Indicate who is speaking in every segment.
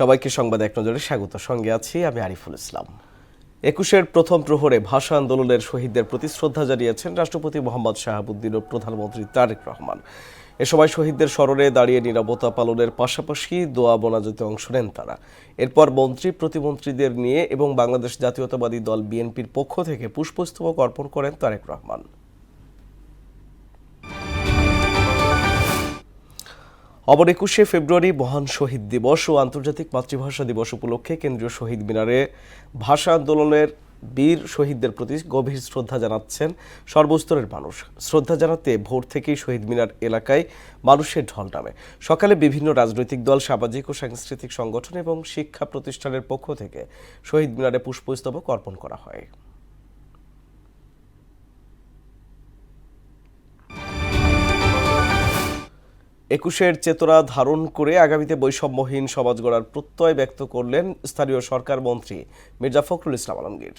Speaker 1: সবাইকে সংবাদ এক নজরে স্বাগত। সঙ্গে আছি আমি আরিফুল ইসলাম। ২১-এর প্রথম প্রহরে ভাষা আন্দোলনের শহীদদের প্রতি শ্রদ্ধা জানিয়েছেন রাষ্ট্রপতি মোহাম্মদ শাহাবুদ্দিন ও প্রধানমন্ত্রী তারেক রহমান। এ সময় শহীদদের স্মরণে দাঁড়িয়ে নীরবতা পালনের পাশাপাশি দোয়া মোনাজাতে অংশ নেন তারা। এরপর মন্ত্রী প্রতিমন্ত্রীদের নিয়ে এবং বাংলাদেশ জাতীয়তাবাদী দল বিএনপির পক্ষ থেকে পুষ্পস্তবক অর্পণ করেন তারেক রহমান। অপর ২১শে ফেব্রুয়ারি মহান শহীদ দিবস ও আন্তর্জাতিক মাতৃভাষা দিবস উপলক্ষে কেন্দ্রীয় শহীদ মিনারে ভাষা আন্দোলনের বীর শহীদদের প্রতি গভীর শ্রদ্ধা জানাচ্ছেন সর্বস্তরের মানুষ। শ্রদ্ধা জানাতে ভোর থেকেই শহীদ মিনার এলাকায় মানুষের ঢল নামে। সকালে বিভিন্ন রাজনৈতিক দল, সামাজিক ও সাংস্কৃতিক সংগঠন এবং শিক্ষা প্রতিষ্ঠানের পক্ষ থেকে শহীদ মিনারে পুষ্পস্তবক অর্পণ করা হয়। ২১-এর চেতনা ধারণ করে আগামীতে বৈষম্যহীন সমাজ গড়ার প্রত্যয় ব্যক্ত করলেন স্থানীয় সরকার মন্ত্রী মির্জা ফখরুল ইসলাম আলমগীর।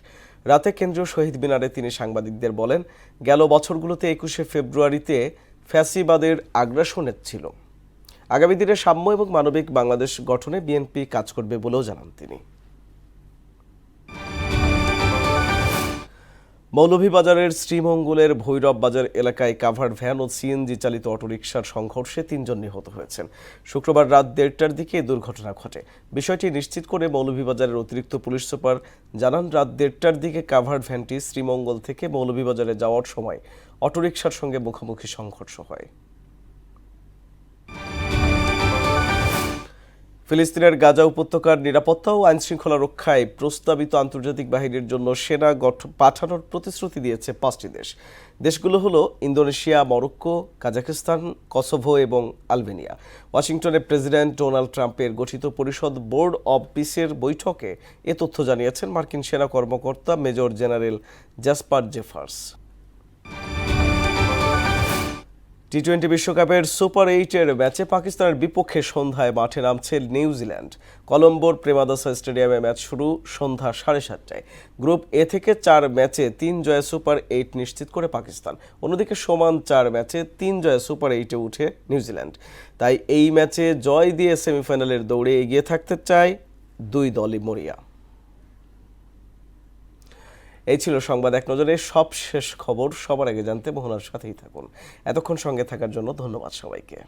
Speaker 1: রাতে কেন্দ্রীয় শহীদ মিনারে তিনি সাংবাদিকদের বলেন, গেল বছরগুলোতে ২১শে ফেব্রুয়ারিতে ফ্যাসিবাদের আগ্রাসন ছিল। আগামী দিনে সাম্য এবং মানবিক বাংলাদেশ গঠনে বিএনপি কাজ করবে বলেও জানান তিনি। মৌলভীবাজারের শ্রীমঙ্গলের ভৈরব বাজার এলাকায় কাভার্ড ভ্যান ও সিএনজি চালিত অটোরিকশার সংঘর্ষে ৩ জন নিহত হয়েছেন। শুক্রবার রাত ১:৩০টার দিকে দুর্ঘটনা ঘটে। বিষয়টি নিশ্চিত করে মৌলভীবাজারের অতিরিক্ত পুলিশ সুপার জানান, রাত ১:৩০টার দিকে কাভার্ড ভ্যানটি শ্রীমঙ্গল থেকে মৌলভীবাজারে যাওয়ার সময় অটোরিকশার সঙ্গে মুখোমুখি সংঘর্ষ হয়। ফিলিস্তিনের গাজা উপত্যকার নিরাপত্তা ও আইনশৃঙ্খলা রক্ষায় প্রস্তাবিত আন্তর্জাতিক বাহিনীর জন্য সেনা পাঠানোর প্রতিশ্রুতি দিয়েছে ৫টি দেশ। দেশগুলো হলো ইন্দোনেশিয়া, মরক্কো, কাজাখস্তান, কসোভো এবং আলবেনিয়া। ওয়াশিংটনে প্রেসিডেন্ট ডোনাল্ড ট্রাম্পের গঠিত পরিষদ বোর্ড অব পিসের বৈঠকে এ তথ্য জানিয়েছেন মার্কিন সেনা কর্মকর্তা মেজর জেনারেল জ্যাসপার জেফার্স। টি-20 বিশ্বকাপের সুপার ৮-এর ম্যাচে পাকিস্তানের বিপক্ষে সন্ধ্যায় মাঠে নামছে নিউজিল্যান্ড। কলম্বোর প্রেমাদাসা স্টেডিয়ামে ম্যাচ শুরু সন্ধ্যা ৭:৩০টায়। গ্রুপ এ থেকে ৪ ম্যাচে ৩ জয়ে সুপার ৮ নিশ্চিত করে পাকিস্তান। অন্যদিকে সমান ৪ ম্যাচে 3 জয়ে সুপার ৮-এ উঠে নিউজিল্যান্ড। তাই এই ম্যাচে জয় দিয়ে সেমিফাইনালের দৌড়ে এগিয়ে থাকতে চায় দুই দলই মরিয়া। এই ছিল সংবাদ এক নজরে সব শেষ খবর। সবার আগে জানতে মোহনার সাথেই থাকুন। এতক্ষণ সঙ্গে থাকার জন্য ধন্যবাদ সবাইকে।